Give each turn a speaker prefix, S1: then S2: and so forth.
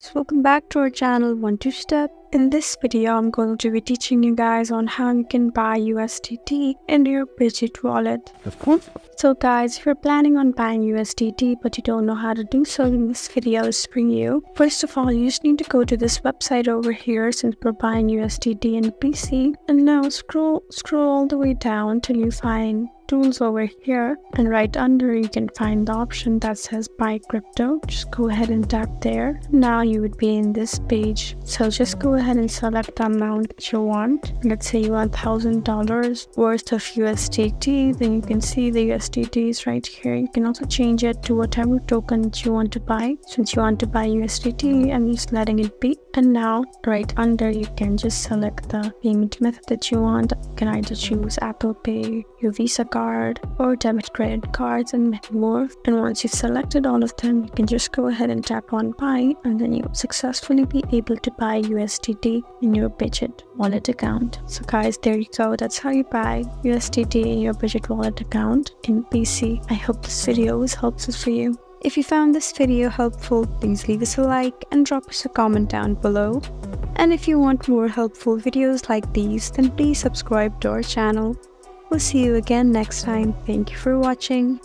S1: So welcome back to our channel 1-2-Step. In this video, I'm going to be teaching you guys on how you can buy USDT into your Bitget wallet. So guys, if you're planning on buying USDT but you don't know how to do so, then this video is for you. First of all, you just need to go to this website over here since we're buying USDT in PC. And now scroll all the way down till you find tools over here, and right under you can find the option that says buy crypto. Just go ahead and tap there. Now you would be in this page, so just go ahead and select the amount that you want. Let's say you want $1,000 worth of USDT, then you can see the USDT is right here. You can also change it to whatever token that you want to buy. Since you want to buy USDT, I'm just letting it be. And now right under you can just select the payment method that you want. You can either choose Apple Pay, your Visa card, or debit credit cards, and many more. And once you've selected all of them, you can just go ahead and tap on buy, and then you'll successfully be able to buy USDT in your Bitget wallet account. So guys, there you go. That's how you buy USDT in your Bitget wallet account in PC. I hope this video was helpful for you. If you found this video helpful, please leave us a like and drop us a comment down below. And if you want more helpful videos like these, then please subscribe to our channel. We'll see you again next time. Thank you for watching.